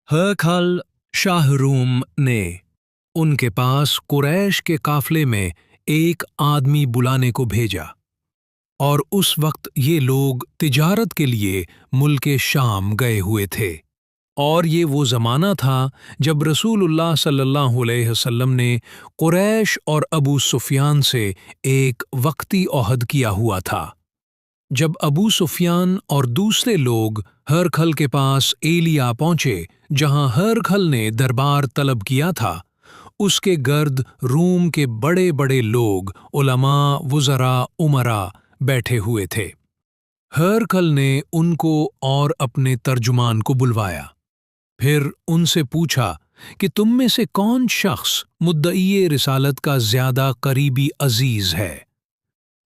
हरखल Shah room ने उनके पास कुरैश के काफले में एक आदमी बुलाने को भेजा और उस वक्त ये लोग तिजारत के लिए मुल्के शाम गए हुए थे और ये वो ज़माना था जब रसूलुल्लाह सल्लल्लाहु अलैहि वसल्लम ने कुरैश और अबू सुफियान से एक वक्ती ओहद किया हुआ था। जब अबू सुफियान और दूसरे लोग हरखल के पास एलिया पहुंचे जहां हरखल ने दरबार तलब किया था, उसके गर्द रूम के बड़े बड़े लोग उलमा वुज़रा उमरा बैठे हुए थे। हरखल ने उनको और अपने तर्जुमान को बुलवाया, फिर उनसे पूछा कि तुम में से कौन शख्स मुद्दई रिसालत का ज्यादा करीबी अजीज है।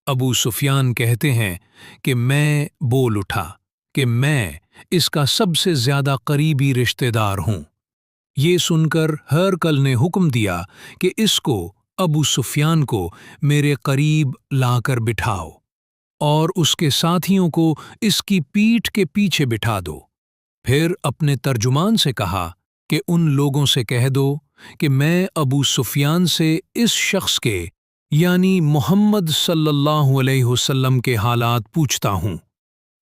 अबू सुफियान कहते हैं कि मैं बोल उठा कि मैं इसका सबसे ज्यादा करीबी रिश्तेदार हूं। ये सुनकर हरकल ने हुक्म दिया कि इसको अबू सुफियान को मेरे करीब लाकर बिठाओ और उसके साथियों को इसकी पीठ के पीछे बिठा दो। फिर अपने तर्जुमान से कहा कि उन लोगों से कह दो कि मैं अबू सुफियान से इस शख्स के यानी मोहम्मद सल्लल्लाहु अलैहि वसल्लम के हालात पूछता हूँ।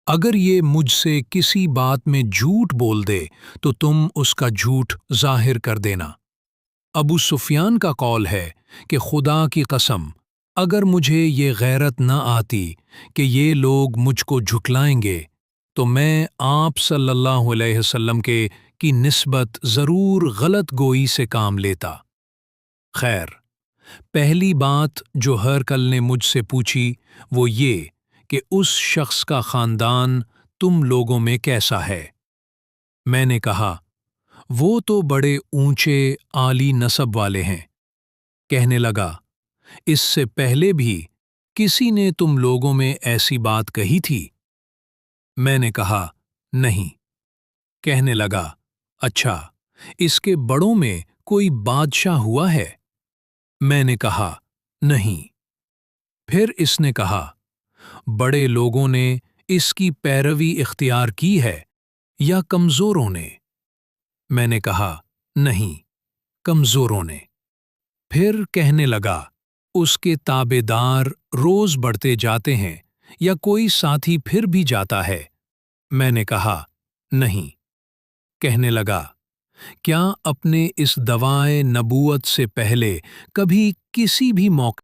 अगर ये मुझसे किसी बात में झूठ बोल दे तो तुम उसका झूठ जाहिर कर देना। अबू सुफियान का कौल है कि खुदा की कसम, अगर मुझे ये गैरत न आती कि ये लोग मुझको झुठलाएंगे तो मैं आप सल्लल्लाहु अलैहि वसल्लम के की निस्बत ज़रूर गलत गोई से काम लेता। खैर, पहली बात जो हरकल ने मुझसे पूछी वो ये कि उस शख्स का ख़ानदान तुम लोगों में कैसा है। मैंने कहा, वो तो बड़े ऊंचे आली नसब वाले हैं। कहने लगा, इससे पहले भी किसी ने तुम लोगों में ऐसी बात कही थी? मैंने कहा, नहीं। कहने लगा, अच्छा, इसके बड़ों में कोई बादशाह हुआ है? मैंने कहा, नहीं। फिर इसने कहा, बड़े लोगों ने इसकी पैरवी इख्तियार की है या कमज़ोरों ने? मैंने कहा, नहीं, कमज़ोरों ने। फिर कहने लगा, उसके ताबेदार रोज़ बढ़ते जाते हैं या कोई साथी फिर भी जाता है? मैंने कहा, नहीं। कहने लगा, क्या अपने इस दवाए नबूवत से पहले कभी किसी भी मौके